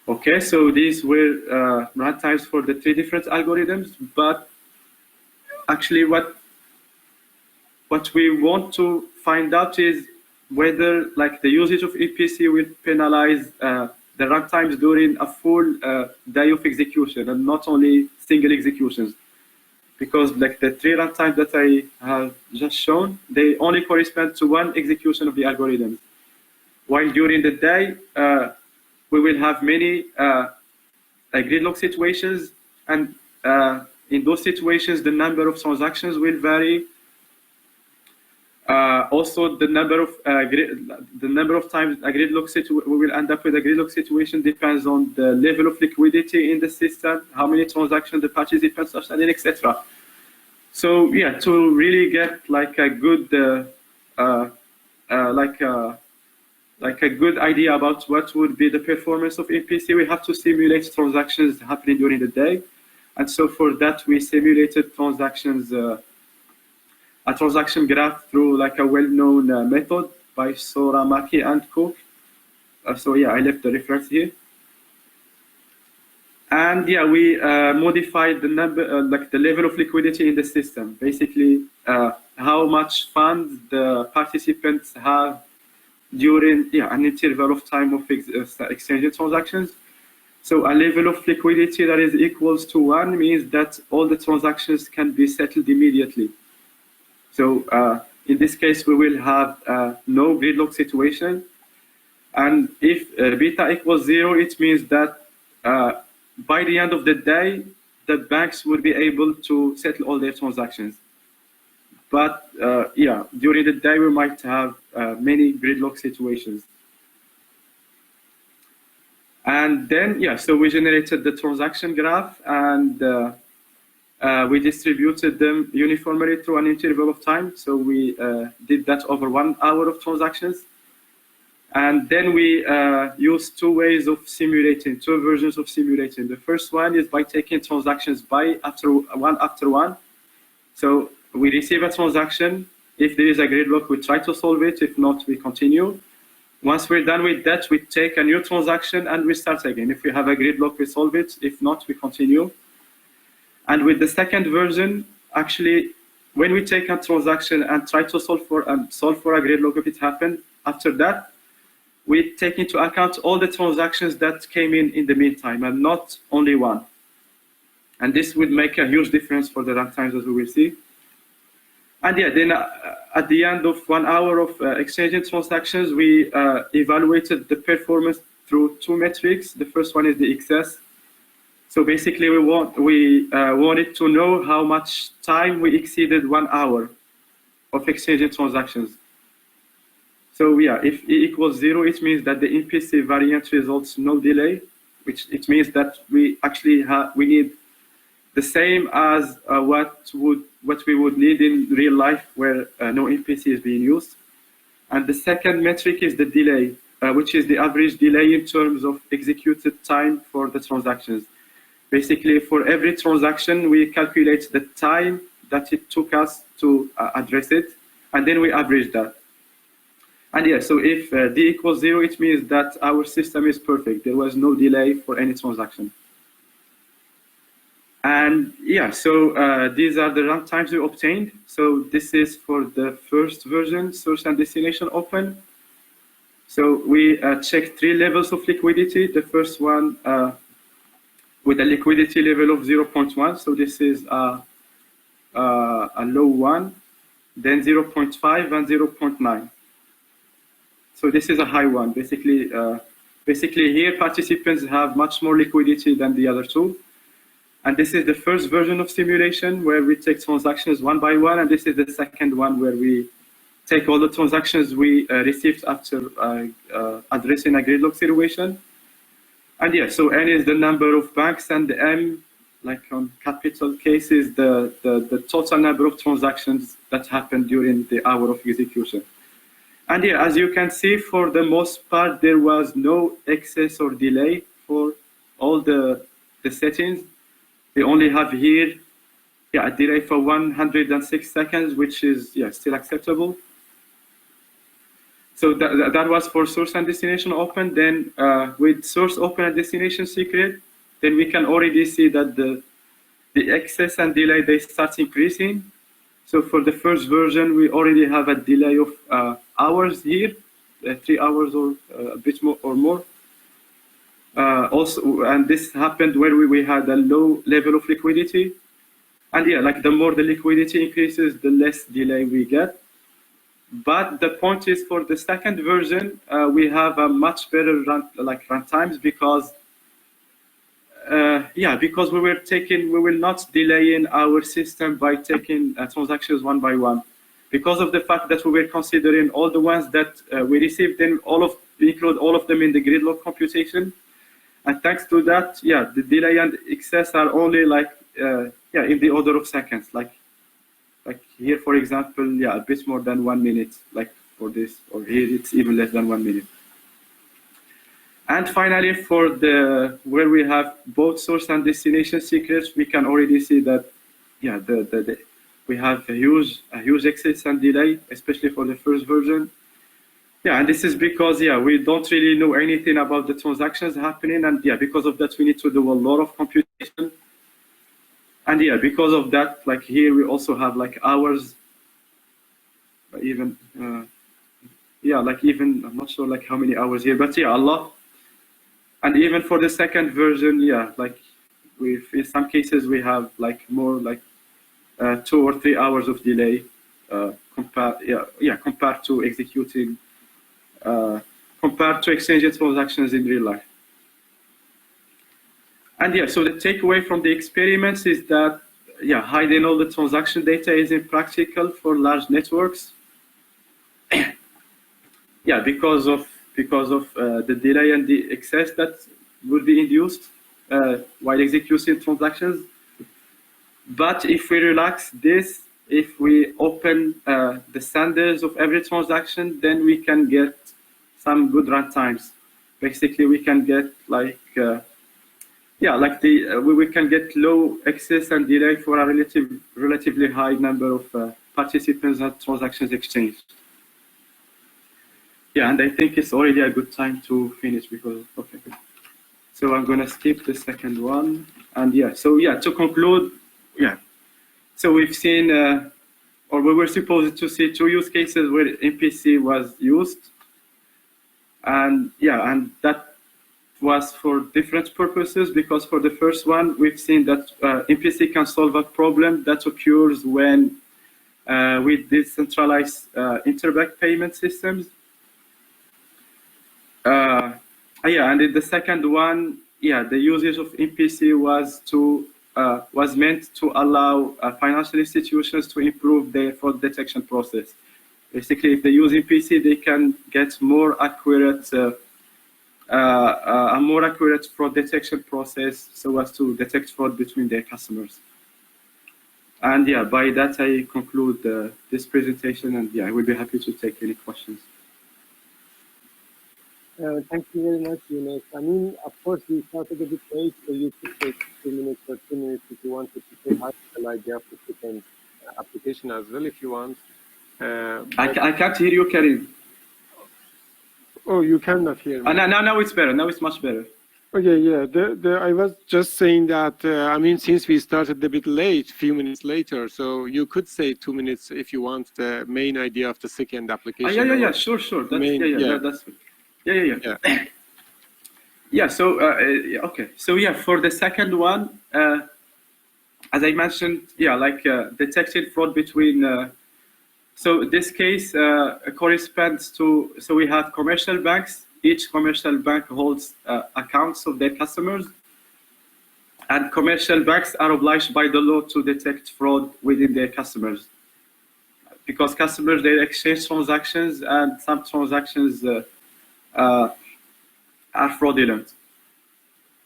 Okay, so these were runtimes for the three different algorithms, but actually what we want to find out is whether the usage of MPC will penalize the runtimes during a full day of execution and not only single executions. Because the three runtimes that I have just shown, they only correspond to one execution of the algorithm. While during the day, we will have many gridlock situations, and in those situations, the number of transactions will vary. Also, the number of times a gridlock we will end up with a gridlock situation depends on the level of liquidity in the system, how many transactions the participants are sending, etc. So to really get a good a good idea about what would be the performance of MPC, we have to simulate transactions happening during the day. And so for that, we simulated transactions, a transaction graph through a well-known method by Sora, Maki, and Cook. So I left the reference here. And we modified the number, the level of liquidity in the system. Basically, how much funds the participants have during an interval of time of exchanging transactions. So a level of liquidity that is equals to 1 means that all the transactions can be settled immediately. So in this case, we will have no gridlock situation. And if beta equals 0, it means that by the end of the day, the banks will be able to settle all their transactions. But during the day, we might have many gridlock situations. And then, so we generated the transaction graph, and we distributed them uniformly through an interval of time. So we did that over 1 hour of transactions. And then we use two ways of simulating, two versions of simulating. The first one is by taking transactions one after one. So we receive a transaction. If there is a gridlock, we try to solve it. If not, we continue. Once we're done with that, we take a new transaction and we start again. If we have a gridlock, we solve it. If not, we continue. And with the second version, actually, when we take a transaction and try to solve for a gridlock if it happened, after that, we take into account all the transactions that came in the meantime, and not only one. And this would make a huge difference for the runtimes, as we will see. And yeah, then at the end of 1 hour of exchanging transactions, we evaluated the performance through two metrics. The first one is the excess. So basically, we wanted to know how much time we exceeded 1 hour of exchanging transactions. So yeah, if E equals 0, it means that the MPC variant results no delay, which it means that we actually we need the same as what we would need in real life, where no MPC is being used. And the second metric is the delay, which is the average delay in terms of executed time for the transactions. Basically, for every transaction, we calculate the time that it took us to address it, and then we average that. And yeah, so if D equals 0, it means that our system is perfect. There was no delay for any transaction. And yeah, so these are the runtimes we obtained. So this is for the first version, source and destination open. So we checked 3 levels of liquidity. The first one with a liquidity level of 0.1. So this is a low one, then 0.5 and 0.9. So this is a high one. Basically here participants have much more liquidity than the other two. And this is the first version of simulation where we take transactions one by one. And this is the second one where we take all the transactions we received after addressing a gridlock situation. And yeah, so N is the number of banks, and the M, like on capital case, is the total number of transactions that happened during the hour of execution. And yeah, as you can see, for the most part, there was no excess or delay for all the settings. We only have here a delay for 106 seconds, which is still acceptable. So that was for source and destination open. Then with source open and destination secret, then we can already see that the excess and delay, they start increasing. So for the first version, we already have a delay of hours here, 3 hours or a bit more or more. Also, and this happened when we had a low level of liquidity. And yeah, like the more the liquidity increases, the less delay we get. But the point is, for the second version, we have a much better run times because because we will not delay in our system by taking transactions one by one. Because of the fact that we were considering all the ones that we received, then we include all of them in the gridlock computation. And thanks to that, the delay and excess are only in the order of seconds. Like here, for example, a bit more than 1 minute, like for this, or here it's even less than 1 minute. And finally, for where we have both source and destination secrets, we can already see that we have a huge excess and delay, especially for the first version. Yeah, and this is because we don't really know anything about the transactions happening, and because of that we need to do a lot of computation. And because of that, like here we also have like hours, even even I'm not sure like how many hours here, but a lot. And even for the second version, like in some cases we have like more like 2 or 3 hours of delay compared to executing compared to exchanging transactions in real life. And so the takeaway from the experiments is that hiding all the transaction data is impractical for large networks. Because of the delay and the excess that would be induced while executing transactions. But if we relax this, if we open the senders of every transaction, then we can get some good run times. Basically, we can get like we can get low excess and delay for a relatively high number of participants and transactions exchanged. Yeah, and I think it's already a good time to finish because, okay. So I'm gonna skip the second one. And yeah, so yeah, to conclude, yeah. So we've seen, or we were supposed to see 2 use cases where MPC was used. And yeah, and that was for different purposes, because for the first one, we've seen that MPC can solve a problem that occurs when we decentralize interbank payment systems. Yeah, and in the second one, yeah, the usage of MPC was meant to allow financial institutions to improve their fraud detection process. Basically, if they use MPC, they can get more accurate, a more accurate fraud detection process, so as to detect fraud between their customers. And yeah, by that I conclude this presentation, and yeah, I will be happy to take any questions. Thank you very much, Younes. I mean, of course, we started a bit late, so you could take 2 minutes or 2 minutes if you wanted to say the idea of the second application as well, if you want. I can't hear you, Karim. Oh, you cannot hear me. Now it's better. Now it's much better. Okay, yeah. I was just saying that, I mean, since we started a bit late, few minutes later, so you could say 2 minutes if you want the main idea of the second application. Yeah, sure. That's that's yeah. Yeah, so okay, so yeah, for the second one, as I mentioned, yeah, like detected fraud between so this case corresponds to, so we have commercial banks. Each commercial bank holds accounts of their customers, and commercial banks are obliged by the law to detect fraud within their customers, because customers, they exchange transactions, and some transactions are fraudulent.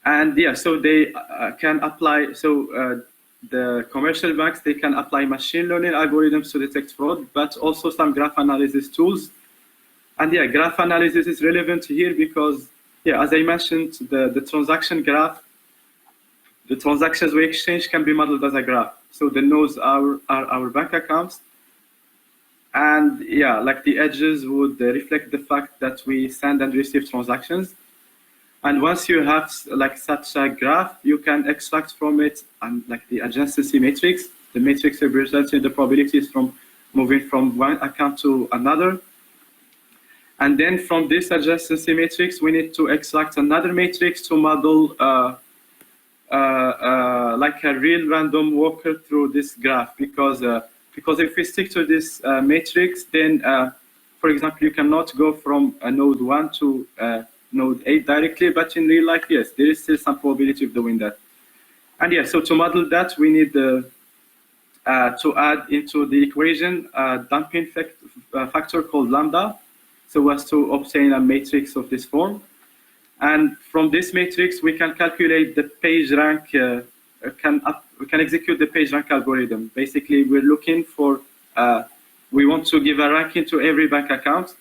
And yeah, so they can apply, so the commercial banks, they can apply machine learning algorithms to detect fraud, but also some graph analysis tools. And yeah, graph analysis is relevant here because, yeah, as I mentioned, the transaction graph, the transactions we exchange can be modeled as a graph. So the nodes are our bank accounts. And yeah, like the edges would reflect the fact that we send and receive transactions. And once you have like such a graph, you can extract from it and like the adjacency matrix. The matrix representing the probabilities from moving from one account to another. And then from this adjacency matrix, we need to extract another matrix to model like a real random walker through this graph. Because if we stick to this matrix, then, for example, you cannot go from node 1 to node 8 directly, but in real life, yes, there is still some probability of doing that. And yeah, so to model that, we need to add into the equation a damping factor called lambda, so as to obtain a matrix of this form. And from this matrix, we can calculate the page rank, we can execute the page rank algorithm. Basically, we're looking for, we want to give a ranking to every bank account.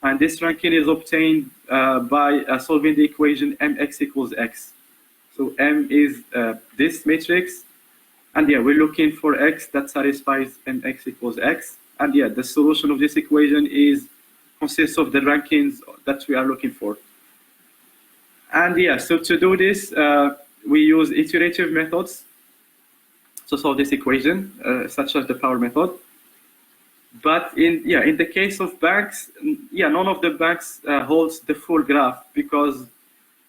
And this ranking is obtained by solving the equation mx equals x. So m is this matrix. And yeah, we're looking for x that satisfies mx equals x. And yeah, the solution of this equation consists of the rankings that we are looking for. And yeah, so to do this, we use iterative methods to solve this equation, such as the power method. But in the case of banks, none of the banks holds the full graph, because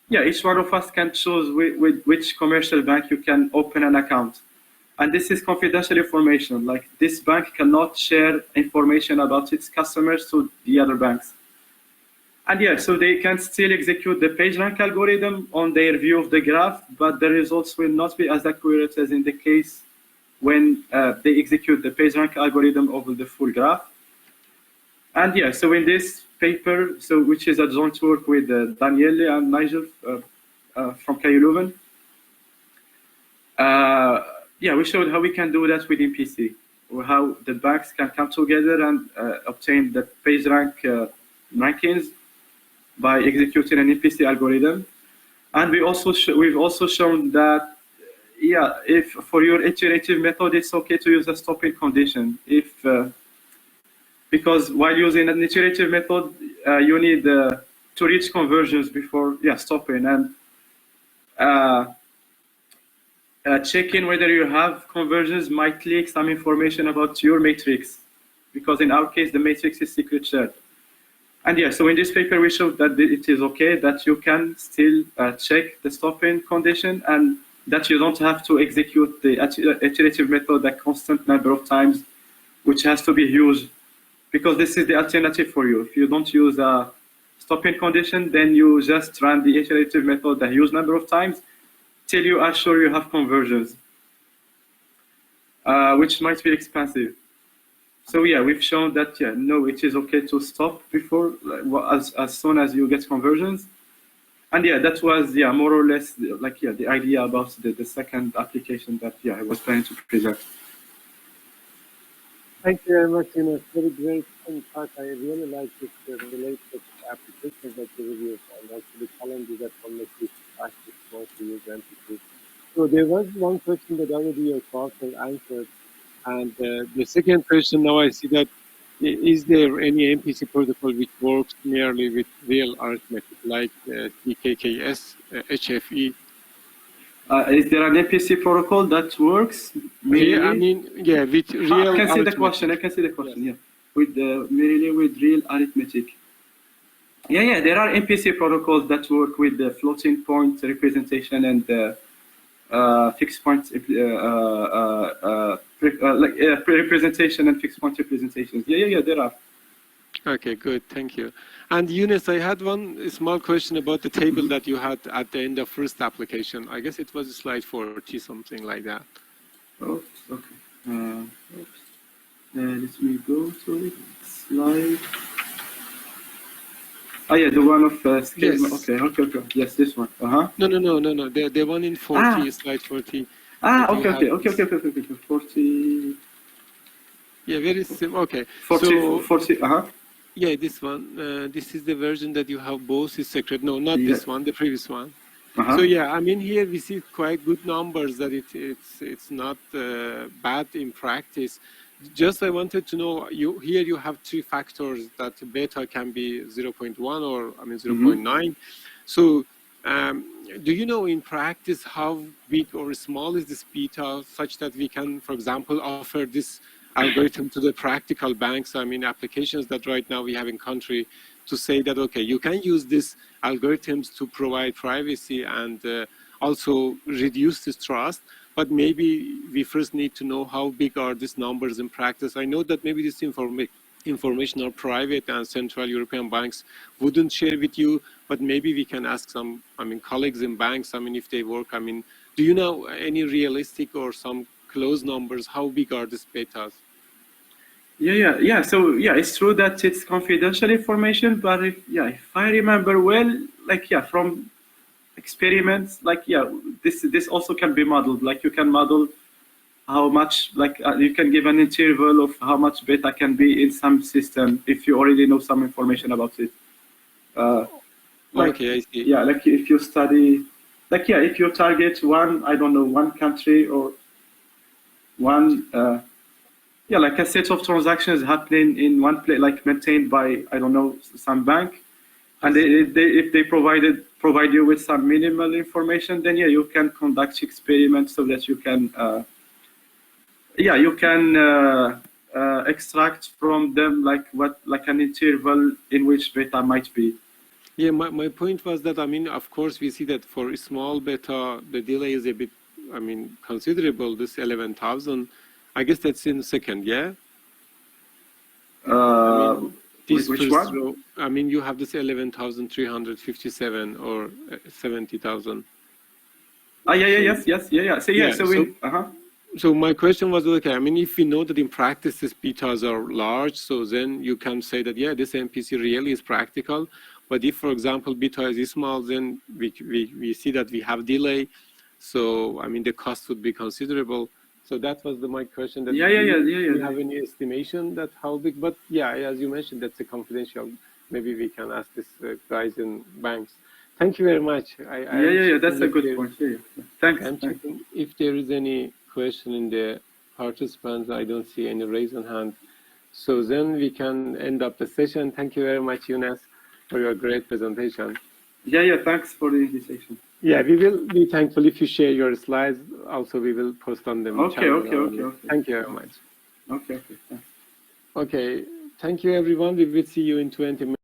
each one of us can choose with which commercial bank you can open an account. And this is confidential information. Like, this bank cannot share information about its customers to the other banks. And so they can still execute the PageRank algorithm on their view of the graph, but the results will not be as accurate as in the case when they execute the PageRank algorithm over the full graph. And so in this paper, which is a joint work with Daniele and Nigel from Leuven, we showed how we can do that with MPC, or how the banks can come together and obtain the PageRank rankings by executing an MPC algorithm. And we've also shown that, yeah, if for your iterative method, it's okay to use a stopping condition. Because while using an iterative method, you need to reach conversions before stopping, and checking whether you have conversions might leak some information about your matrix, because in our case, the matrix is secret shared. And yeah, so in this paper, we showed that it is okay that you can still check the stopping condition, and that you don't have to execute the iterative method a constant number of times, which has to be huge, because this is the alternative for you. If you don't use a stopping condition, then you just run the iterative method a huge number of times till you are sure you have conversions, which might be expensive. So yeah, we've shown that no, it is okay to stop before, as soon as you get conversions. And yeah, that was more or less the idea about the second application that I was planning to present. Thank you very much, Younes. Very great. In fact, I really like this related application that you reviewed, and also the challenges that one makes this practice more to use MPC. So there was one question that already your author answered, and the second question, now I see that, is there any MPC protocol which works merely with real arithmetic, like CKKS, HFE? Is there an MPC protocol that works? Yeah, I mean, yeah, with real I can see arithmetic. the question. I can see the question. Yes. Yeah, merely with real arithmetic. Yeah. There are MPC protocols that work with the floating point representation and fixed point representation and fixed point representations. Yeah, there are. Okay, good, thank you. And Younes, I had one small question about the table that you had at the end of first application. I guess it was slide 40, something like that. Oops, okay. Let me go to it. Slide. Oh yeah, the one of schema. Yes. Okay. Yes, this one. No. The one in 40, slide 40. Okay. 40. Yeah, very simple. Okay. 40. Yeah, this one. This is the version that you have both is secret. No, not this one, the previous one. So yeah, I mean, here we see quite good numbers that it's not bad in practice. Just I wanted to know, here you have three factors that beta can be 0.1 or 0.9. So do you know in practice how big or small is this beta, such that we can, for example, offer this algorithm to the practical banks, applications that right now we have in country, to say that, okay, you can use these algorithms to provide privacy and also reduce this trust, but maybe we first need to know how big are these numbers in practice. I know that maybe this information are private and Central European banks wouldn't share with you, but maybe we can ask some, colleagues in banks, if they work, do you know any realistic or some close numbers, how big are these betas? Yeah. So it's true that it's confidential information, but if I remember well, from experiments, this also can be modeled. You can model how much, you can give an interval of how much beta can be in some system if you already know some information about it. Okay, I see. Yeah, if you study, if you target one country or one, a set of transactions happening in one place, maintained by, some bank, and if they provide you with some minimal information, then you can conduct experiments so that you can, extract from them an interval in which beta might be. Yeah, my point was that, of course, we see that for small beta, the delay is a bit, considerable, this 11,000. I guess that's in second, yeah? Which one? Row, you have this 11,357 or 70,000. Yeah. So my question was, okay, if we know that in practice these betas are large, so then you can say that, yeah, this MPC really is practical. But if, for example, beta is small, then we see that we have delay. So, the cost would be considerable. So that was my question. That do you have any estimation that how big? But yeah, as you mentioned, that's a confidential maybe we can ask this guys in banks. Thank you very much. Yeah, that's a good point. Yeah. Thanks. I'm checking if there is any question in the participants. I don't see any raised hand. So then we can end up the session. Thank you very much, Younes, for your great presentation. Yeah, thanks for the invitation. Yeah, we will be thankful if you share your slides. Also, we will post on them. Okay. Thank you very much. Okay, thanks. Okay, thank you, everyone. We will see you in 20 minutes.